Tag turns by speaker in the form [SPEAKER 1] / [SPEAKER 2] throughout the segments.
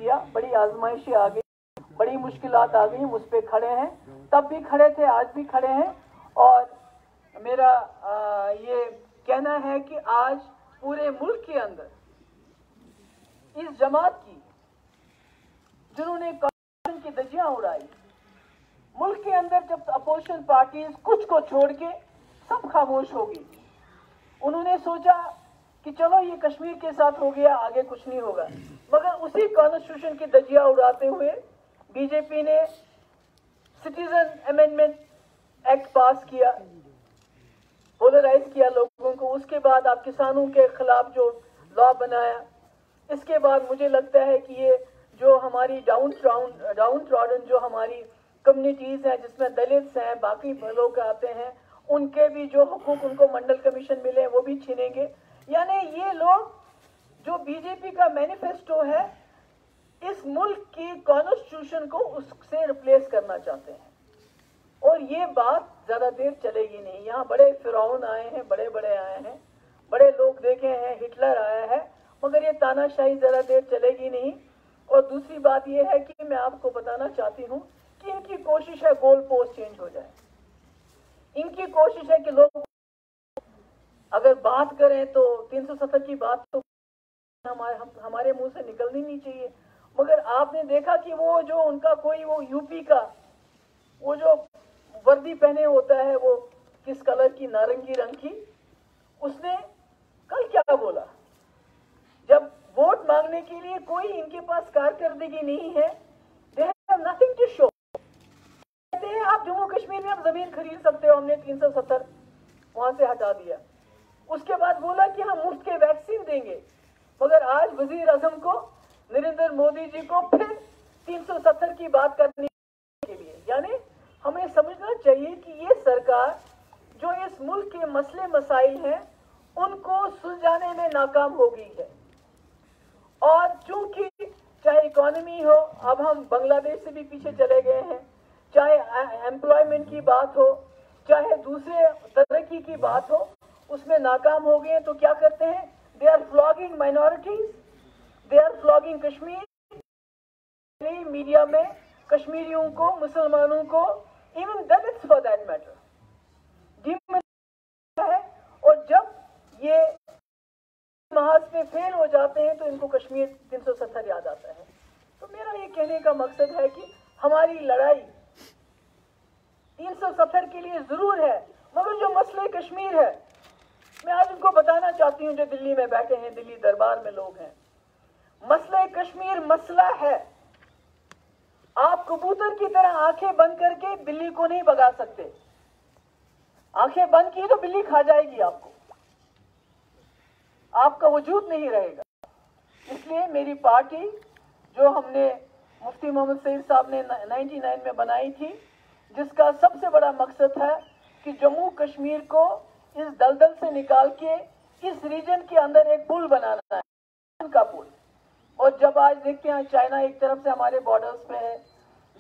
[SPEAKER 1] किया, बड़ी आजमाइशें आ गई, बड़ी मुश्किलात आ गई, उस पर खड़े हैं, तब भी खड़े थे, आज भी खड़े हैं। और मेरा ये कहना है कि आज पूरे मुल्क के अंदर इस जमात की जिन्होंने कॉन्स्टिट्यूशन की धज्जियां उड़ाई, मुल्क के अंदर जब अपोजिशन पार्टीज कुछ को छोड़ के सब खामोश हो गई, उन्होंने सोचा कि चलो ये कश्मीर के साथ हो गया, आगे कुछ नहीं होगा। मगर उसी कॉन्स्टिट्यूशन की धज्जियां उड़ाते हुए बीजेपी ने सिटीजन अमेंडमेंट एक्ट पास किया, पोलराइज किया लोगों को। उसके बाद आप किसानों के खिलाफ जो लॉ बनाया, इसके बाद मुझे लगता है कि ये जो हमारी डाउन ट्रॉडन जो हमारी कम्युनिटीज हैं, जिसमें दलित हैं, बाकी लोग आते हैं, उनके भी जो हुकूक उनको मंडल कमीशन मिले वो भी छीनेंगे। यानी ये लोग जो बीजेपी का मैनिफेस्टो है, इस मुल्क की कॉन्स्टिट्यूशन को उससे रिप्लेस करना चाहते हैं। और ये बात ज्यादा देर चलेगी नहीं। यहाँ बड़े फिरौन आए हैं, बड़े बड़े आए हैं, बड़े लोग देखे हैं, हिटलर आया है, मगर ये तानाशाही ज्यादा देर चलेगी नहीं। और दूसरी बात ये है कि मैं आपको बताना चाहती हूँ कि इनकी कोशिश है गोल पोस्ट चेंज हो जाए। इनकी कोशिश है कि लोग अगर बात करें तो 370 की बात तो हमारे मुंह से निकलनी नहीं चाहिए। मगर आपने देखा कि वो जो उनका कोई वो यूपी का वो जो वर्दी पहने होता है, वो किस कलर की, नारंगी रंग की, उसने कल क्या बोला, जब वोट मांगने के लिए कोई इनके पास कारकर्दगी नहीं है, they have nothing to show. कहते हैं आप जम्मू कश्मीर में आप जमीन खरीद सकते हो, हमने 370 वहां से हटा दिया। उसके बाद बोला कि हम मुफ्त के वैक्सीन देंगे, मगर आज वजीर आजम को, नरेंद्र मोदी जी को फिर 370 की बात करने के लिए। यानी हमें समझना चाहिए कि ये सरकार जो इस मुल्क के मसले मसाइल हैं उनको सुलझाने में नाकाम हो गई है। और चूंकि चाहे इकोनॉमी हो, अब हम बांग्लादेश से भी पीछे चले गए हैं, चाहे एम्प्लॉयमेंट की बात हो, चाहे दूसरे तरक्की की बात हो, उसमें नाकाम हो गए। तो क्या करते हैं, they are flogging minorities, they are flogging Kashmir. Media में कश्मीरियों को, मुसलमानों को, even Dalits for that matter है। और जब ये महाज में फेल हो जाते हैं तो इनको कश्मीर 370 याद आता है। तो मेरा ये कहने का मकसद है कि हमारी लड़ाई 370 के लिए जरूर है, मगर जो मसले कश्मीर है, मैं आज उनको बताना चाहती हूँ जो दिल्ली में बैठे हैं, दिल्ली दरबार में लोग हैं, मसले कश्मीर मसला है। आप कबूतर की तरह आंखें बंद करके बिल्ली को नहीं भगा सकते। आंखें बंद की तो बिल्ली खा जाएगी आपको, आपका वजूद नहीं रहेगा। इसलिए मेरी पार्टी जो हमने मुफ्ती मोहम्मद सईद साहब ने 99 में बनाई थी, जिसका सबसे बड़ा मकसद है कि जम्मू कश्मीर को इस दलदल से निकाल के इस रीजन के अंदर एक पुल बनाना है, का पुल। और जब आज देखते हैं चाइना एक तरफ से हमारे बॉर्डर्स पे है,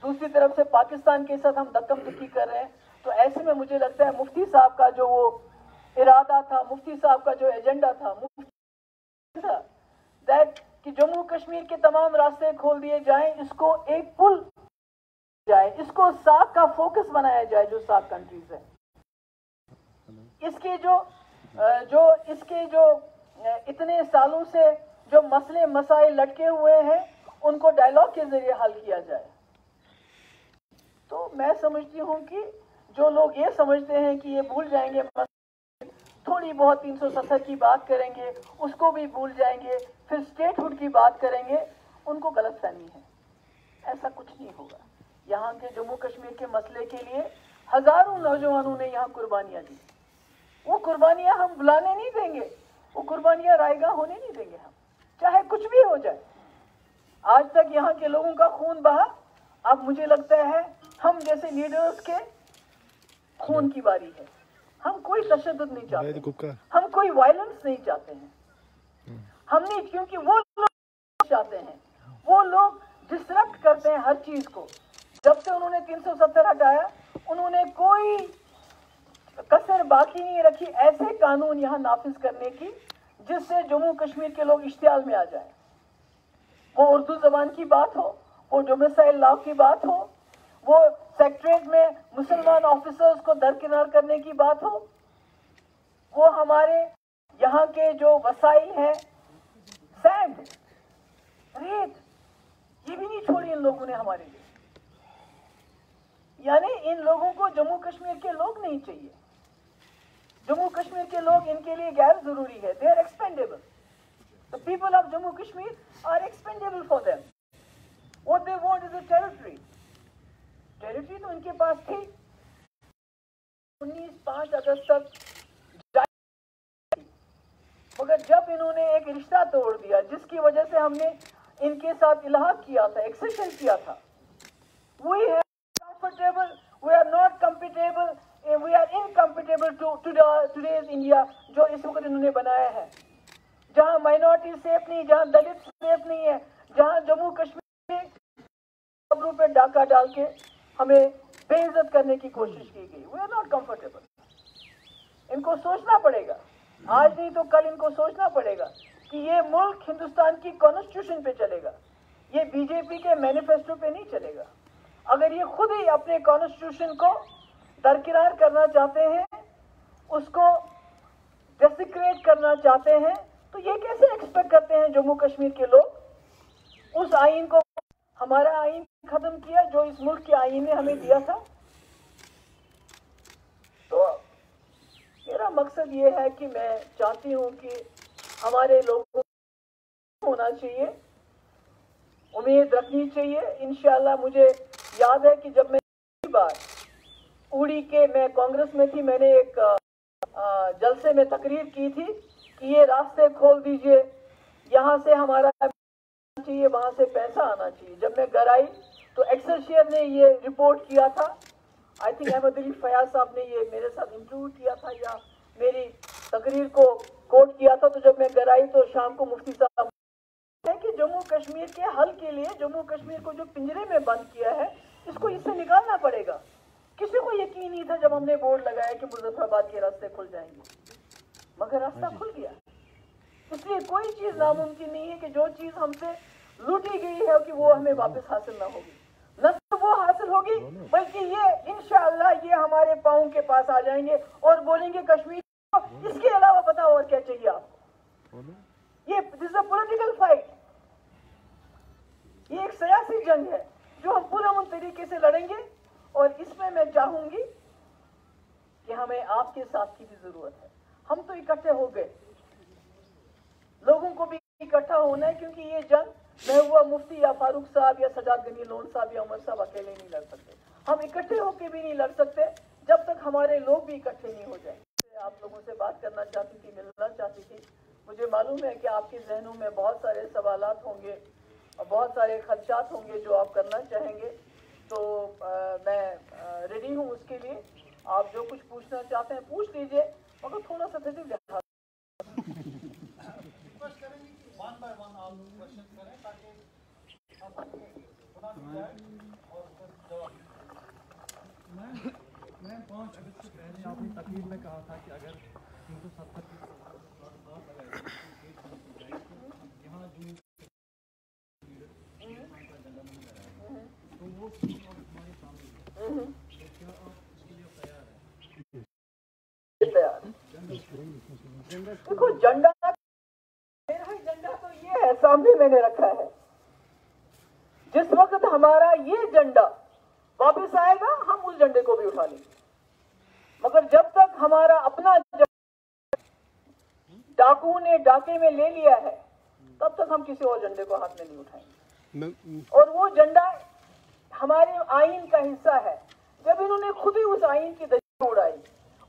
[SPEAKER 1] दूसरी तरफ से पाकिस्तान के साथ हम धक्कम धुक्की कर रहे हैं, तो ऐसे में मुझे लगता है मुफ्ती साहब का जो वो इरादा था, मुफ्ती साहब का जो एजेंडा था, दैट कि जम्मू कश्मीर के तमाम रास्ते खोल दिए जाएं, इसको एक पुल जाए, इसको साफ का फोकस बनाया जाए, जो साफ कंट्रीज है। इसके जो इतने सालों से जो मसले मसाइल लटके हुए हैं, उनको डायलॉग के जरिए हल किया जाए। तो मैं समझती हूँ कि जो लोग ये समझते हैं कि ये भूल जाएंगे, थोड़ी बहुत 370 की बात करेंगे, उसको भी भूल जाएंगे, फिर स्टेटहुड की बात करेंगे, उनको गलतफहमी है। ऐसा कुछ नहीं होगा। यहाँ के जम्मू कश्मीर के मसले के लिए हजारों नौजवानों ने यहाँ कुर्बानियां दी। वो कुर्बानियां हम बुलाने नहीं देंगे, वो कुर्बानियां रायगा होने नहीं देंगे हम, चाहे कुछ भी हो जाए। आज तक यहाँ के लोगों का खून बहा, अब मुझे लगता है हम जैसे लीडर्स के खून की बारी है। हम कोई तशद्दुद नहीं चाहते, हम कोई वायलेंस नहीं चाहते हैं। हम नहीं, क्योंकि वो लोग चाहते हैं, वो लोग डिस्टरप्ट करते हैं हर चीज को। जब से उन्होंने 370 हटाया, उन्होंने कोई कसर बाकी नहीं रखी ऐसे कानून यहाँ नाफिज करने की जिससे जम्मू कश्मीर के लोग इश्तियाल में आ जाए। वो उर्दू जबान की बात हो, वो डोमिसाइल लॉ की बात हो, वो सेक्रेटरीट में मुसलमान ऑफिसर्स को दरकिनार करने की बात हो, वो हमारे यहाँ के जो वसाइल हैं, सैंड, रेत, ये भी नहीं छोड़ी इन लोगों ने हमारे लिए। यानी इन लोगों को जम्मू कश्मीर के लोग नहीं चाहिए। जम्मू कश्मीर के लोग इनके लिए गैर जरूरी है। They are expendable. The people of Jammu Kashmir are expendable for them. What they want is a territory. Territory तो इनके पास थी। 5 अगस्त तक, मगर जब इन्होंने एक रिश्ता तोड़ दिया जिसकी वजह से हमने इनके साथ इलाहाक किया था, एक्सेशन किया था, we are comfortable, we are not compatible, we are incompatible to today's India जो इस वक्त इन्होंने बनाया है, जहां माइनॉरिटी सेफ नहीं, जहां दलित सेफ नहीं है, जहां जम्मू कश्मीर में खबरों पे डाका डाल के हमें बेइज्जत करने की कोशिश की गई। we are not comfortable। इनको सोचना पड़ेगा, आज नहीं तो कल इनको सोचना पड़ेगा कि ये मुल्क हिंदुस्तान की कॉन्स्टिट्यूशन पे चलेगा, ये बीजेपी के मैनिफेस्टो पे नहीं चलेगा। अगर ये खुद ही अपने कॉन्स्टिट्यूशन को दरकिनार करना चाहते हैं, उसको डेसिक्रेट करना चाहते हैं, तो ये कैसे एक्सपेक्ट करते हैं जम्मू कश्मीर के लोग उस आईन को, हमारा आईन खत्म किया जो इस मुल्क के आईन ने हमें दिया था। तो मेरा मकसद ये है कि मैं चाहती हूं कि हमारे लोगों को होना चाहिए, उम्मीद रखनी चाहिए। इंशाअल्लाह मुझे याद है कि जब मैं पहली बार उड़ी के, मैं कांग्रेस में थी, मैंने एक जलसे में तकरीर की थी कि ये रास्ते खोल दीजिए, यहाँ से हमारा चाहिए, वहाँ से पैसा आना चाहिए। जब मैं घर आई तो एक्सेलसियर ने ये रिपोर्ट किया था, आई थिंक अहमद अली फयाज साहब ने ये मेरे साथ इंटरव्यू किया था या मेरी तकरीर को कोट किया था। तो जब मैं घर आई तो शाम को मुफ्ती साहब है कि जम्मू कश्मीर के हल के लिए, जम्मू कश्मीर को जो पिंजरे में बंद किया है, इसको इससे निकालना पड़ेगा। किसी को यकीन नहीं था जब हमने बोर्ड लगाया कि मुजफ्फराबाद के रास्ते खुल जाएंगे, मगर रास्ता खुल गया। इसलिए कोई चीज नामुमकिन नहीं है कि जो चीज हमसे लूटी गई है कि वो हमें वापस हासिल ना होगी, न तो वो हासिल होगी, बल्कि ये इंशाअल्लाह ये हमारे पाँव के पास आ जाएंगे और बोलेंगे कश्मीर को, इसके अलावा बताओ और क्या चाहिए आपको। ये this is a political fight, ये एक सियासी जंग है जो हम पुरअमन तरीके से लड़ेंगे। और इसमें मैं चाहूंगी कि हमें आपके साथ की भी जरूरत है। हम तो इकट्ठे हो गए, लोगों को भी इकट्ठा होना है, क्योंकि ये जंग महबूबा मुफ्ती या फारूक साहब या सजाद गनी लोन साहब या उमर साहब अकेले नहीं लड़ सकते। हम इकट्ठे होकर भी नहीं लड़ सकते जब तक हमारे लोग भी इकट्ठे नहीं हो जाए। आप लोगों से बात करना चाहती थी, मिलना चाहती थी। मुझे मालूम है कि आपके जहनों में बहुत सारे सवालात होंगे और बहुत सारे खदशात होंगे जो आप करना चाहेंगे, तो मैं रेडी हूँ उसके लिए। आप जो कुछ पूछना चाहते हैं पूछ लीजिए, मगर थोड़ा सा धैर्य दिखा।
[SPEAKER 2] मैं 5 अगस्त से पहले आपने तकरीर में कहा था कि अगर 370 की यहाँ जो तो वो हमारे सामने, क्या आप इसके लिए तैयार हैं?
[SPEAKER 1] देखो झंडा, मेरा झंडा तो ये है, सामने मैंने रखा है। जिस वक्त हमारा ये झंडा वापस आएगा हम उस झंडे को भी उठा लेंगे, मगर जब तक हमारा अपना डाकू ने डाके में ले लिया है तब तक हम किसी और झंडे को हाथ में नहीं उठाएंगे। और वो झंडा हमारे आईन का हिस्सा है। जब इन्होंने खुद ही उस आईन की धज्जियां उड़ाई,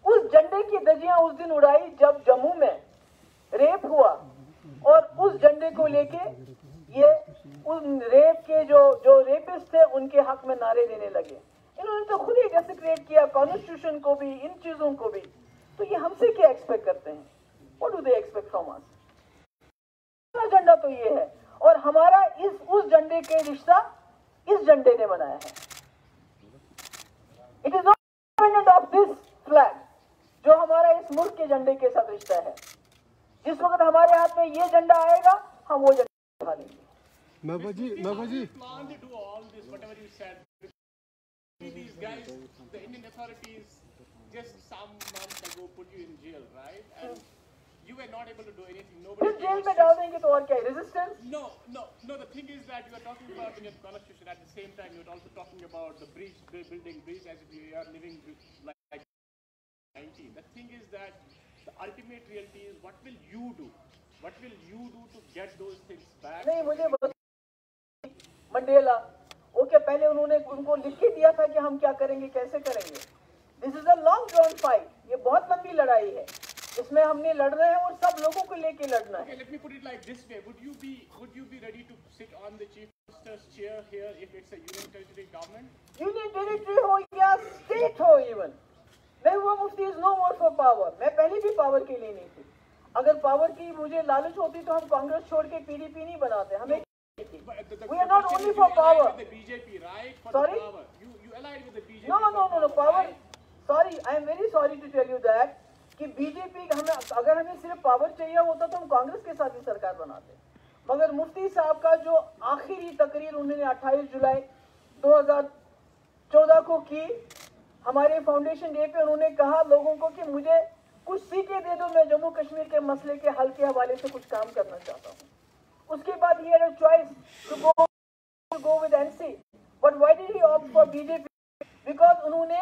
[SPEAKER 1] उस झंडे की धज्जियां उस दिन उड़ाई जब जम्मू में रेप हुआ, और उस झंडे को लेके ये उन रेप के जो रेपिस्ट थे उनके हक में नारे देने लगे। इन्होंने तो खुद ही डेसिक्रेट किया कॉन्स्टिट्यूशन को भी, इन चीजों को भी। तो ये हमसे क्या एक्सपेक्ट करते हैं? What do they expect from us? झंडा तो ये है, और हमारा उस झंडे के रिश्ता इस झंडे ने बनाया है। It is not independent of this flag, जो हमारा इस मुल्क के झंडे के साथ रिश्ता है। जिस वक्त हमारे हाथ में ये झंडा आएगा हम वो झंडा उठा लेंगे।
[SPEAKER 2] Mahbub ji.
[SPEAKER 3] Plan to do all this, whatever you said. These guys, the Indian authorities, just some months ago put you in jail, right? And you were not able to do anything. Nobody.
[SPEAKER 1] फिर jail में डाल देंगे तो और क्या? Resistance?
[SPEAKER 3] No. The thing is that you are talking about in your constitution. At the same time, you are also talking about the bridge, building bridge, as if you are living like 19. The thing is that the ultimate reality is, what will you do? What will you do to get those things back?
[SPEAKER 1] नहीं, मुझे Mandela okay पहले उन्होंने उनको लिख के दिया था कि हम क्या करेंगे, कैसे करेंगे. This is a long drawn fight. ये बहुत लंबी लड़ाई है. इसमें हमने लड़ रहे हैं और सब लोगों को लेके लड़ना है.
[SPEAKER 3] Okay, let me put it like this way. Would you be ready to sit on the chief minister's chair here if it's a union territory government?
[SPEAKER 1] Union territory हो या स्टेट हो, even Mehbooba Mufti is no more for power. मैं पहले भी power के लिए नहीं थी. अगर पावर की मुझे लालच होती तो हम कांग्रेस छोड़ के पीडीपी नहीं बनाते. हमें we are not only for power.
[SPEAKER 3] The BJP, right? For
[SPEAKER 1] Sorry?
[SPEAKER 3] the power. You allied with the BJP.
[SPEAKER 1] No. Power. Sorry, I am very sorry to tell you that कि बीजेपी अगर हमें सिर्फ power चाहिए होता तो हम कांग्रेस के साथ ही सरकार बनाते. मगर मुफ्ती साहब का जो आखिरी तकरीर उन्होंने 28 जुलाई 2014 को की, हमारे फाउंडेशन डे पे उन्होंने कहा लोगों को कि मुझे कुछ सीटें दे दो, मैं जम्मू कश्मीर के मसले के हल के हवाले से कुछ काम करना चाहता हूँ. उसके बाद he had a choice to go with NC, but why did he opt for BJP? Because उन्होंने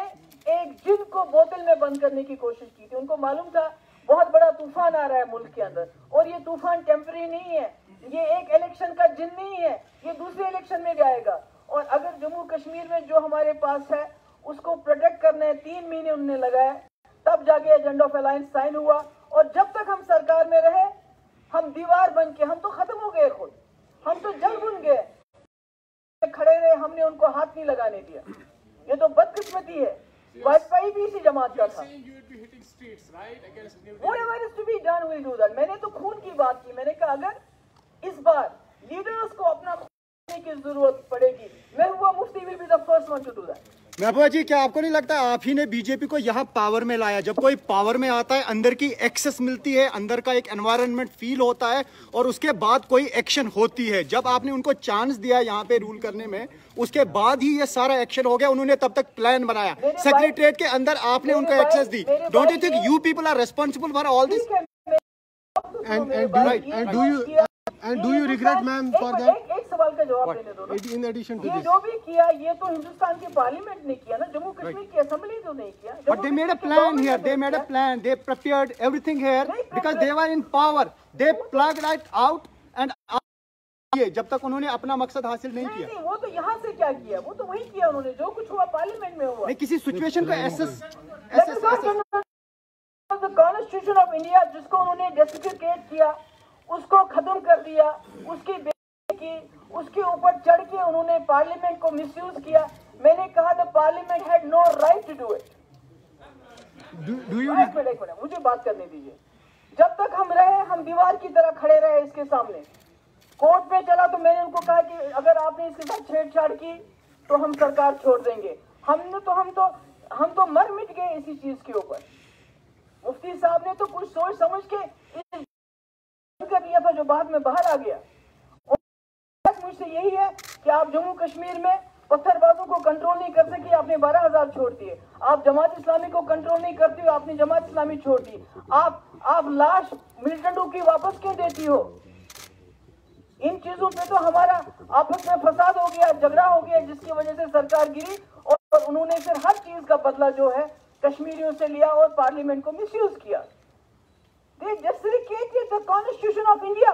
[SPEAKER 1] एक जिन को बोतल में बंद करने की कोशिश की थी. उनको मालूम था बहुत बड़ा तूफान आ रहा है मुल्क के अंदर, और ये तूफान टेम्पररी नहीं है. ये एक इलेक्शन का जिन नहीं है, ये दूसरे इलेक्शन में जाएगा. और अगर जम्मू कश्मीर में जो हमारे पास है उसको प्रोटेक्ट करने 3 महीने उन्होंने लगाए, तब जाके एजेंडा ऑफ अलायंस साइन हुआ. और जब तक हम सरकार में रहे हम दीवार बन के, हम तो खत्म हो गए खुद, हम तो जल बुन गए, खड़े रहे, हमने उनको हाथ नहीं लगाने दिया. ये तो बदकिस्मती है. वाजपेयी भी इसी जमात का था. Whatever is to be done, we'll do that. मैंने तो खून की बात की. मैंने कहा अगर इस बार लीडर्स को अपना खून देने की जरूरत पड़ेगी, Mehbooba Mufti will be the first one to do that.
[SPEAKER 4] Mehbooba जी, क्या आपको नहीं लगता आप ही ने बीजेपी को यहाँ पावर में लाया? जब कोई पावर में आता है अंदर की एक्सेस मिलती है, अंदर का एक एनवायरनमेंट फील होता है, और उसके बाद कोई एक्शन होती है. जब आपने उनको चांस दिया यहाँ पे रूल करने में, उसके बाद ही ये सारा एक्शन हो गया. उन्होंने तब तक प्लान बनाया, सेक्रेटरीट के अंदर आपने उनको एक्सेस दी. Don't you think you people are responsible for all this?
[SPEAKER 2] And do you regret, ma'am, for that?
[SPEAKER 1] एक सवाल का जवाब देने दो.
[SPEAKER 2] In addition to
[SPEAKER 1] ये
[SPEAKER 2] this,
[SPEAKER 1] जो भी किया ये तो हिंदुस्तान की पार्लियामेंट ने किया ना, जम्मू कश्मीर की असेंबली तो नहीं किया.
[SPEAKER 4] But they made a plan here. They made a plan. They prepared everything here because they were in power. They plugged it out and जब तक उन्होंने अपना मकसद हासिल नहीं किया.
[SPEAKER 1] नहीं, वो तो यहाँ से क्या किया, वो तो वही किया उन्होंने जो कुछ हुआ पार्लियामेंट में हुआ.
[SPEAKER 4] नहीं, किसी सिचुएशन को एसेस
[SPEAKER 1] कॉन्स्टिट्यूशन ऑफ इंडिया जिसको उन्होंने डेसिफिकेट किया, उसको खत्म कर दिया, उसकी बेइज्जती की, उसके ऊपर चढ़ के उन्होंने पार्लियामेंट को मिसयूज किया. मैंने कहा the parliament had no right to do it. एक मिनट मुझे बात करने दीजिए. जब तक हम रहे हम दीवार की तरह खड़े रहे इसके सामने. कोर्ट में चला तो मैंने उनको कहा कि अगर आपने इसके साथ छेड़छाड़ की तो हम सरकार छोड़ देंगे. हम तो मर मिट गए इसी चीज के ऊपर. मुफ्ती साहब ने तो कुछ सोच समझ के कर लिया था जो बाद में बाहर आ गया. और मुझसे यही है कि आप जम्मू कश्मीर में पत्थरबाजों को कंट्रोल नहीं कर सके, आपने 12,000 छोड़ दिए. आप जमात इस्लामी को कंट्रोल नहीं करती हो, आपने जमात इस्लामी छोड़ दी. आप लाश मिलिटेंटों की वापस क्यों देती हो? इन चीजों पे तो हमारा आपस में फसाद हो गया, झगड़ा हो गया, जिसकी वजह से सरकार गिरी. और उन्होंने फिर हर चीज का बदला जो है कश्मीरियों से लिया और पार्लियामेंट को मिसयूज किया. They desecrated the Constitution of India.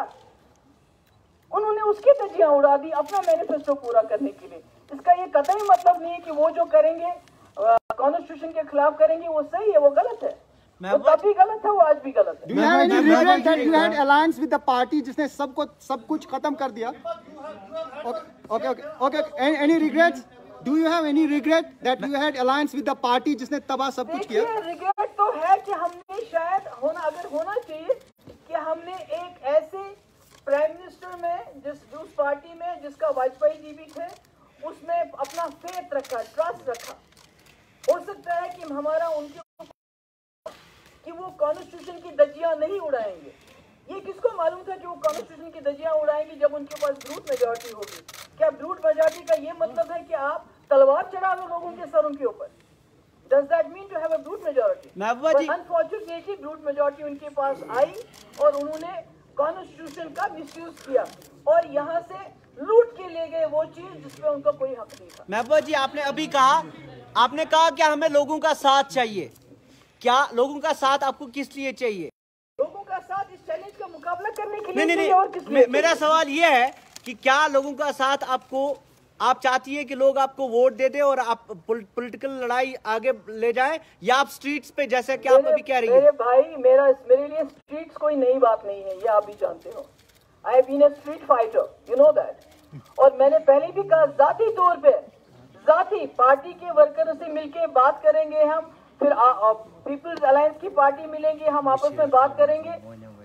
[SPEAKER 1] उन्होंने उसकी धज्जियां उड़ा दी अपना मैनिफेस्टो पूरा करने के लिए. इसका ये कतई मतलब नहीं है कि वो जो करेंगे कॉन्स्टिट्यूशन के खिलाफ करेंगे वो सही है, वो गलत है. वो तब भी गलत था, वो आज भी गलत है.
[SPEAKER 4] Do you have any regret that you had alliance with the party जिसने सब कुछ खत्म कर दिया? Okay. Any regrets? Do you have any regret that you had alliance with the party जिसने तबाह सब कुछ किया?
[SPEAKER 1] रिग्रेट तो है कि हमने शायद होना चाहिए कि हमने एक ऐसे प्राइम मिनिस्टर में जिस पार्टी में जिसका वाजपेयी जी भी थे उसमें अपना फेथ रखा, ट्रस्ट रखा. हो सकता है कि हमारा उनके कि वो कॉन्स्टिट्यूशन की धज्जियां नहीं उड़ाएंगे, ये किसको मालूम था कि वो कॉन्स्टिट्यूशन की धज्जियां उड़ाएंगे जब उनके पास ब्रूट मेजॉरिटी होगी? क्या ब्रूट मेजॉरिटी का ये मतलब है कि आप तलवार चढ़ा लो लोगों के सरों के ऊपर? Does that mean to have a brute majority? But unfortunately, brute majority उनके पास आई और उन्होंने कॉन्स्टिट्यूशन का मिसयूज किया और यहाँ से लूट के ले गए वो चीज जिसपे उनका कोई हक नहीं था।
[SPEAKER 5] महबूबा जी, आपने अभी कहा, आपने कहा कि हमें लोगों का साथ चाहिए। क्या लोगों का साथ आपको किस लिए चाहिए?
[SPEAKER 1] लोगों का साथ इस चैलेंज का मुकाबला करने के लिए
[SPEAKER 5] नहीं,
[SPEAKER 1] और किस लिए?
[SPEAKER 5] मेरा सवाल ये है कि क्या लोगों का साथ आपको, आप चाहती है कि लोग आपको वोट दे दे और आप पॉलिटिकल लड़ाई आगे ले जाएं, या आप स्ट्रीट्स पे, जैसे कि आप अभी कह रही हैं?
[SPEAKER 1] मेरे भाई, मेरे लिए स्ट्रीट्स कोई नई बात नहीं है, ये आप भी जानते हो। I have been a street fighter, you know that. और मैंने पहले भी कहा, जाती तौर पे, जाती पार्टी के वर्करों से मिलके बात करेंगे हम, फिर पीपल्स अलायंस की पार्टी मिलेंगे, हम आपस में बात करेंगे।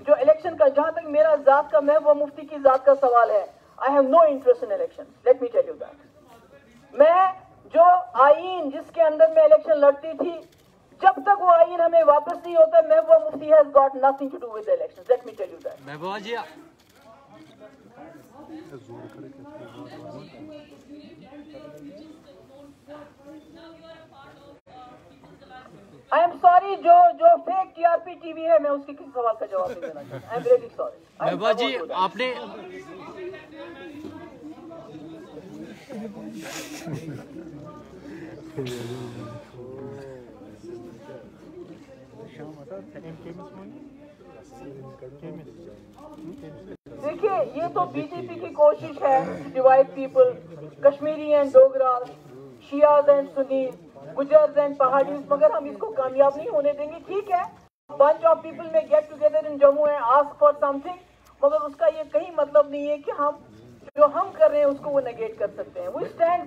[SPEAKER 1] जो इलेक्शन का, जहां तक मेरा जात का, महबूबा मुफ्ती की जात का सवाल है, I have no interest in elections. Let me tell you that. मैं जो आईन जिसके अंदर मैं इलेक्शन लड़ती थी, जब तक वो आईन हमें वापस नहीं होता, Mehbooba Mufti has got nothing to do with the elections. Let me tell you that.
[SPEAKER 5] Mehbooba ji,
[SPEAKER 1] I am sorry, जो फेक TRP टीवी है, मैं उसके किसी सवाल का जवाब नहीं देना चाहता। I am really sorry.
[SPEAKER 5] महबूबा जी, आपने
[SPEAKER 1] देखिए, ये तो बीजेपी की कोशिश है to divide people, Kashmiri and Dogra, Shias and Sunni, Gujjars and Paharis, मगर हम इसको कामयाब नहीं होने देंगे। ठीक है, bunch of people may get together in Jammu and ask for something, मगर उसका ये कहीं मतलब नहीं है कि हम जो हम कर रहे हैं उसको वो नेगेट कर सकते हैं। We stand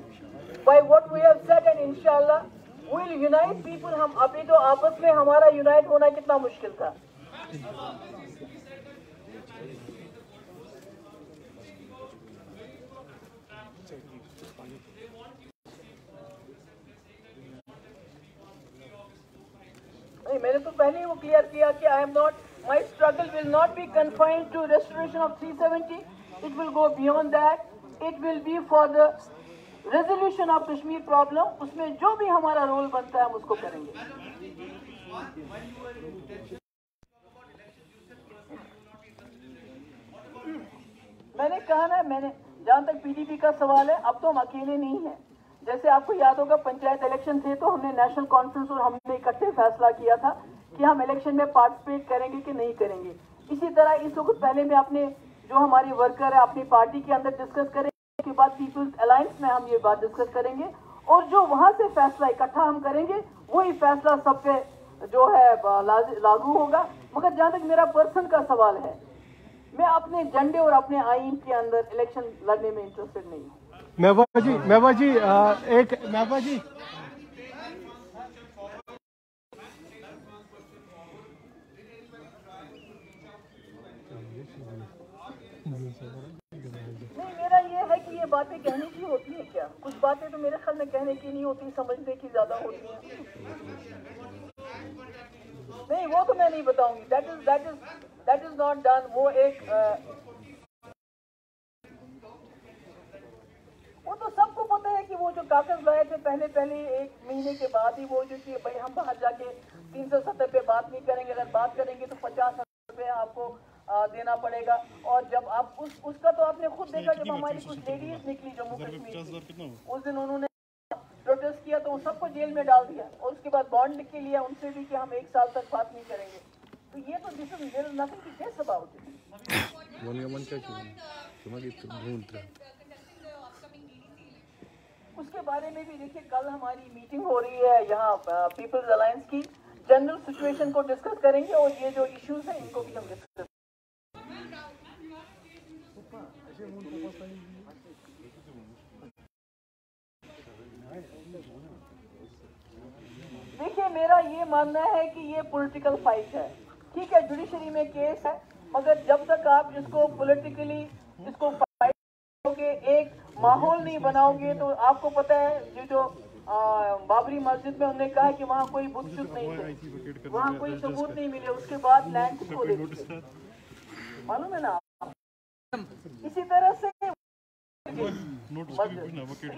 [SPEAKER 1] by what we have said and इंशाल्लाह वी विल यूनाइट पीपल। हम अभी तो आपस में हमारा यूनाइट होना कितना मुश्किल था। नहीं, मैंने तो पहले ही वो क्लियर किया कि I am not, my struggle will not be confined to restoration of 370, it will go beyond that, it will be for the resolution of Kashmir problem. उसमें जो भी हमारा रोल बनता है हम उसको करेंगे। मैंने कहा ना, मैंने जहां तक पीडीपी का सवाल है, अब तो हम अकेले नहीं हैं। जैसे आपको याद होगा, पंचायत इलेक्शन थे तो हमने नेशनल कॉन्फ्रेंस और हमने इकट्ठे फैसला किया था कि हम इलेक्शन में पार्टिसिपेट करेंगे कि नहीं करेंगे। इसी तरह इस वक्त पहले में अपने जो हमारे वर्कर है अपनी पार्टी के अंदर डिस्कस करेंगे, उसके बाद पीपल्स अलायंस में हम ये बात डिस्कस करेंगे और जो वहां से फैसला इकट्ठा हम करेंगे वही फैसला सब पे जो है लागू होगा। मगर जहां तक मेरा पर्सन का सवाल है, मैं अपने झंडे और अपने आईन के अंदर इलेक्शन लड़ने में इंटरेस्टेड नहीं हूँ।
[SPEAKER 2] महबूबा जी, महबूबा जी
[SPEAKER 1] नहीं, मेरा ये है कि ये बातें कहने की होती है क्या? कुछ बातें तो मेरे ख्याल में कहने की नहीं होती, समझने की ज्यादा होती हैं। नहीं, वो तो मैं नहीं बताऊंगी। That is not done. वो एक वो तो सबको पता है कि वो जो कागज लाए थे पहले एक महीने के बाद ही, वो जो कि भाई हम बाहर जाके 370 पे बात नहीं करेंगे, अगर बात करेंगे तो 50 रुपये आपको देना पड़ेगा। और जब आप उसका तो आपने खुद देखा, जब हमारी कुछ लेडीज निकली जम्मू कश्मीर, उस दिन उन्होंने प्रोटेस्ट किया तो सबको जेल में डाल दिया और उसके बाद बॉन्ड लिख के लिया उनसे भी कि हम 1 साल तक बात नहीं करेंगे। तो ये तो this is there is nothing to case about it. उसके बारे में भी देखिए, कल हमारी मीटिंग हो रही है यहाँ पीपल्स अलायंस की, जनरल सिचुएशन को डिस्कस करेंगे और ये जो इश्यूज हैं इनको भी हम डिस्कस। देखिए, मेरा ये मानना है कि ये पॉलिटिकल फाइट है। ठीक है, जुडिशरी में केस है, मगर जब तक आप इसको पॉलिटिकली इसको फाइट करोगे, एक माहौल नहीं बनाओगे, तो आपको पता है ये जो बाबरी मस्जिद में उन्होंने कहा कि वहाँ कोई बुत शुद्ध नहीं थे, वहाँ कोई सबूत नहीं मिले, उसके बाद लैंड किसको देंगे? मालूम है ना। इसी तरह से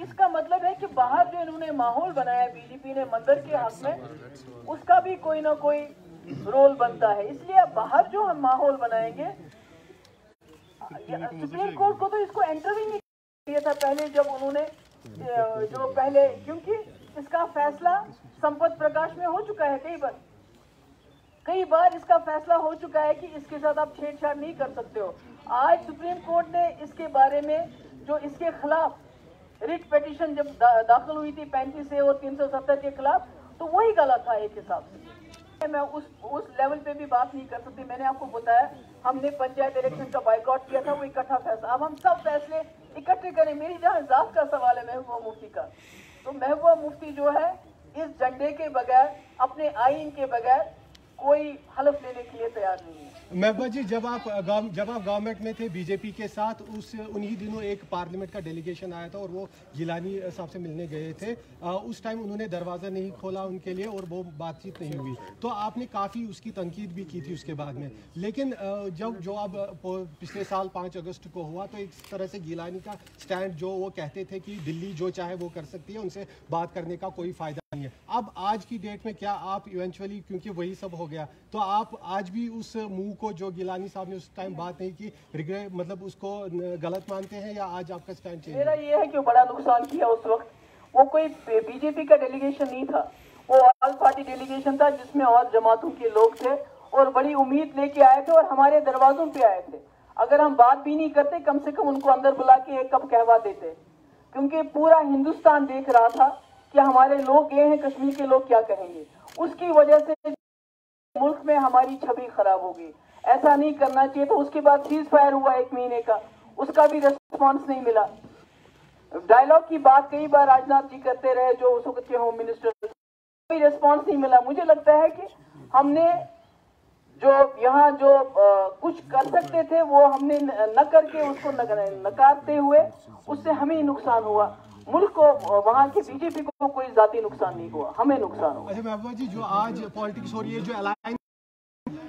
[SPEAKER 1] इसका मतलब है कि बाहर जो इन्होंने माहौल बनाया बीजेपी ने मंदिर के हक में, उसका भी कोई ना कोई रोल बनता है। इसलिए बाहर जो हम माहौल बनाएंगे, सुप्रीम कोर्ट को तो इसको एंटर भी नहीं किया था पहले, जब उन्होंने जो पहले, क्योंकि इसका फैसला संपत प्रकाश में हो चुका है कई बार इसका फैसला हो चुका है कि इसके साथ आप छेड़छाड़ नहीं कर सकते हो। आज सुप्रीम कोर्ट ने इसके बारे में जो इसके खिलाफ रिट पिटीशन जब दाखिल हुई थी 35A और 370 के खिलाफ, तो वही गलत था एक हिसाब से। मैं उस लेवल पे भी बात नहीं कर सकती। मैंने आपको बताया हमने पंचायत इलेक्शन का बाइकआउट किया था, वो इकट्ठा फैसला। अब हम सब फैसले इकट्ठे करें। मेरी जहाँ जात का सवाल है महबूबा मुफ्ती का, तो महबूबा मुफ्ती जो है इस झंडे के बगैर, अपने आईन के बगैर कोई हलफ लेने के लिए तैयार नहीं है।
[SPEAKER 2] महबूबा जी, जब आप गवर्नमेंट में थे बीजेपी के साथ, उन्हीं दिनों एक पार्लियामेंट का डेलीगेशन आया था और वो गिलानी साहब से मिलने गए थे। उस टाइम उन्होंने दरवाज़ा नहीं खोला उनके लिए और वो बातचीत नहीं हुई, तो आपने काफ़ी उसकी तनकीद भी की थी उसके बाद में। लेकिन जब जो अब पिछले साल 5 अगस्त को हुआ, तो एक तरह से गिलानी का स्टैंड जो वो कहते थे कि दिल्ली जो चाहे वो कर सकती है, उनसे बात करने का कोई फ़ायदा नहीं है। अब आज की डेट में क्या आप इवेंचुअली, क्योंकि वही सब हो गया, तो आप आज भी उस मूव को जो गिलानी साहब ने उस टाइम बात नहीं की, रिग्रेट मतलब उसको गलत मानते हैं, या आज आपका स्टैंड चेंज?
[SPEAKER 1] मेरा ये है कि बड़ा नुकसान किया उस वक्त। वो कोई बीजेपी का डेलीगेशन नहीं था, वो ऑल पार्टी डेलीगेशन था जिसमें और जमातों के लोग थे और बड़ी उम्मीद लेके आए थे और हमारे दरवाजों पे आए थे। अगर हम बात भी नहीं करते, कम से कम उनको अंदर बुला के एक कप कहवा देते, क्योंकि पूरा हिंदुस्तान देख रहा था कि हमारे लोग गए हैं, कश्मीर के लोग क्या कहेंगे। उसकी वजह से मुल्क में हमारी छवि खराब हो गई। ऐसा नहीं करना चाहिए। तो उसके बाद सीज फायर हुआ 1 महीने का, उसका भी रिस्पॉन्स नहीं मिला। डायलॉग की बात कई बार राजनाथ जी करते रहे, जो उस वक्त के होम मिनिस्टर, कोई रिस्पॉन्स नहीं मिला। मुझे लगता है कि हमने जो यहाँ जो कुछ कर सकते थे वो हमने न करके उसको नकारते हुए, उससे हमें ही नुकसान हुआ। मुल्क को, वहाँ के बीजेपी को कोई जाती नुकसान नहीं हुआ, हमें नुकसान हुआ।
[SPEAKER 2] अच्छा महबूबा जी, जो आज पॉलिटिक्स हो रही है, जो अलायंस,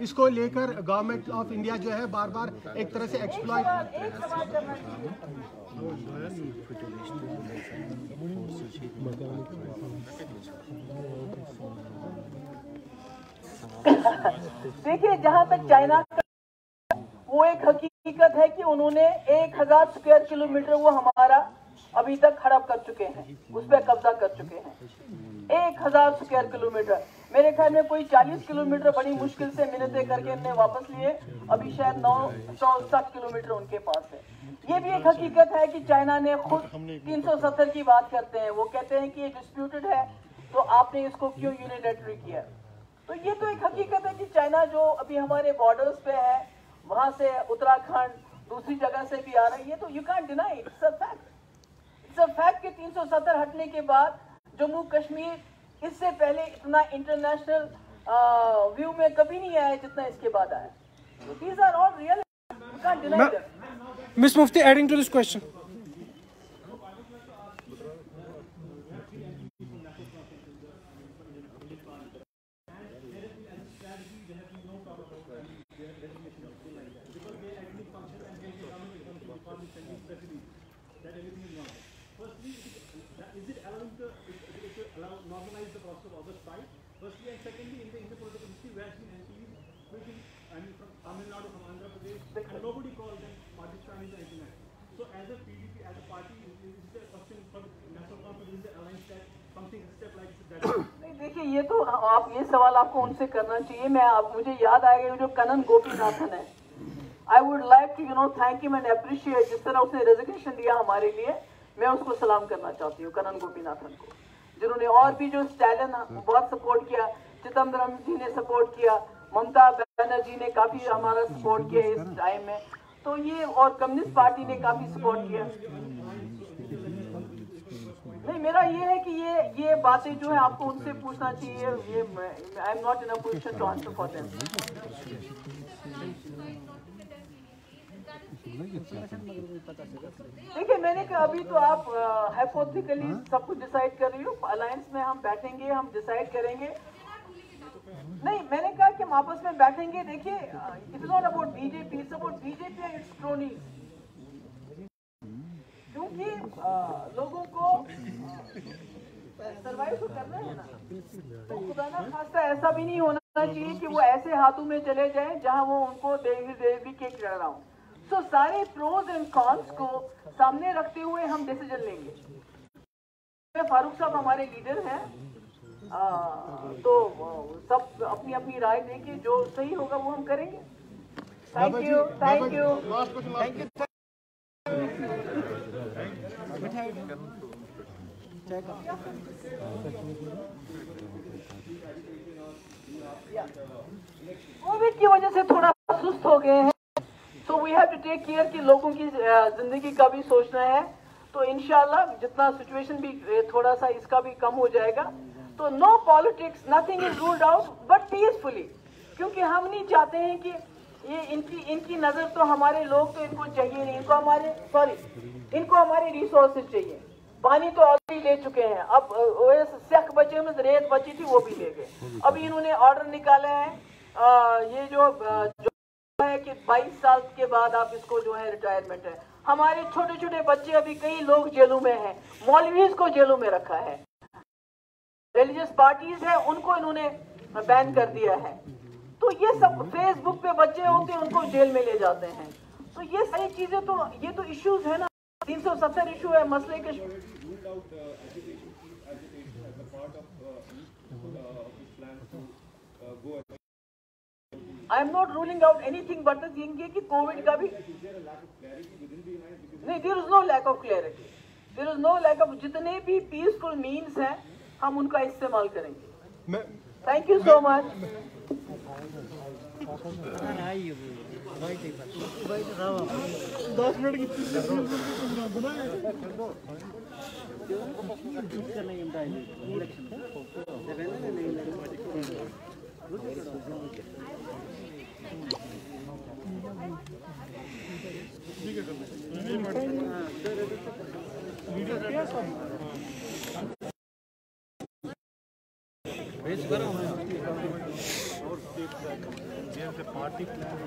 [SPEAKER 2] इसको लेकर गवर्नमेंट ऑफ इंडिया जो है बार बार एक तरह से एक्सप्लॉइट।
[SPEAKER 1] देखिए, जहां तक चाइना का, वो एक हकीकत है कि उन्होंने 1000 स्क्वायर किलोमीटर वो हमारा अभी तक हड़प कर चुके हैं, उस पर कब्जा कर चुके हैं। 1000 स्क्वायर किलोमीटर, मेरे ख्याल में कोई 40 किलोमीटर बड़ी मुश्किल से मिन्नतें करके इन्हें वापस लिए, अभी शायद 960 किलोमीटर उनके पास है। ये भी एक हकीकत है कि चाइना ने खुद 370 की बात करते हैं, वो कहते हैं कि ये डिस्प्यूटेड है, तो आपने इसको क्यों यूनिलैटरल किया। तो ये तो एक हकीकत है कि चाइना जो अभी हमारे बॉर्डर्स पे है, वहां से उत्तराखंड दूसरी जगह से भी आ रही है, तो you can deny, it's a fact. It's a fact कि 370 हटने के बाद जम्मू कश्मीर इससे पहले इतना इंटरनेशनल व्यू में कभी नहीं आया जितना इसके बाद आया। So these are all real, you can't deny them.
[SPEAKER 6] Ms. Mufti, adding to this question.
[SPEAKER 2] Normalize the process of other side, firstly, and secondly, in the political history, we have seen MPs speaking, I mean, from Tamil Nadu, from Andhra Pradesh, and nobody calls them Pakistanis or anything like that. So, as a PDP, as a party, is there a question for national conference, is there alliance that something step like that?
[SPEAKER 1] नहीं, देखिए, ये तो आप ये सवाल आपको उनसे करना चाहिए। मुझे याद आएगा जो कनन गोपीनाथन है, I would like to thank him and appreciate, जिस तरह उसने रेजिग्नेशन दिया हमारे लिए, मैं उसको सलाम करना चाहती हूँ कनन गोपीनाथन को, जिन्होंने और भी जो स्टैलिन बहुत सपोर्ट किया, चिदम्बरम जी ने सपोर्ट किया, ममता बनर्जी ने काफी हमारा सपोर्ट किया इस टाइम में, तो ये और कम्युनिस्ट पार्टी ने काफी सपोर्ट किया। नहीं, मेरा ये है कि ये बातें जो है आपको उनसे पूछना चाहिए। ये I am not in a position to answer for them. देखिए, मैंने कहा अभी तो आप हाइपोथेटिकली सब कुछ डिसाइड कर रही हो। अलायंस में हम बैठेंगे, हम डिसाइड करेंगे। नहीं, मैंने कहा कि हम आपस में बैठेंगे. देखिए, it is not about BJP, it's about BJP and its cronies. क्योंकि लोगों को सरवाइव तो करना है ना. तो खुदा ना खास्ता ऐसा भी नहीं होना चाहिए कि वो ऐसे हाथों में चले जाएं जहां वो उनको देवी के रहा हो. सो सारे प्रोज एंड कॉन्स को सामने रखते हुए हम डिसीजन लेंगे. फारूक साहब हमारे लीडर हैं, तो सब अपनी अपनी राय देके जो सही होगा वो हम करेंगे. Thank you, thank you, thank you. Covid की वजह से थोड़ा सुस्त हो गए हैं, तो we have to take care कि लोगों की जिंदगी का भी सोचना है. तो इंशाल्लाह जितना सिचुएशन भी थोड़ा सा इसका भी कम हो जाएगा. तो no politics, nothing is ruled out but peacefully. क्योंकि हम नहीं चाहते हैं कि ये इनकी नजर तो हमारे लोग तो इनको चाहिए नहीं, इनको हमारे रिसोर्सेज चाहिए. पानी तो ऑलरेडी ले चुके हैं, अब सेख बचे में रेत बची थी वो भी ले गए. अभी इन्होंने ऑर्डर निकाले हैं ये जो है कि 22 साल के बाद आप इसको जो है रिटायरमेंट है. हमारे छोटे छोटे बच्चे, अभी कई लोग जेलों में हैं, मौलवीज को जेलों में रखा है, रिलीजियस पार्टीज है उनको इन्होंने बैन कर दिया है. तो ये सब फेसबुक पे बच्चे होते हैं उनको जेल में ले जाते हैं. तो ये सारी चीजें तो ये तो इश्यूज है ना. 370 इशू है मसले के. I am not ruling out anything but the thing कि कोविड का भी नहीं. There is no lack of clarity, there is no lack of. जितने भी पीसफुल मीन्स हैं हम उनका इस्तेमाल करेंगे. Thank you so much.
[SPEAKER 7] Party plan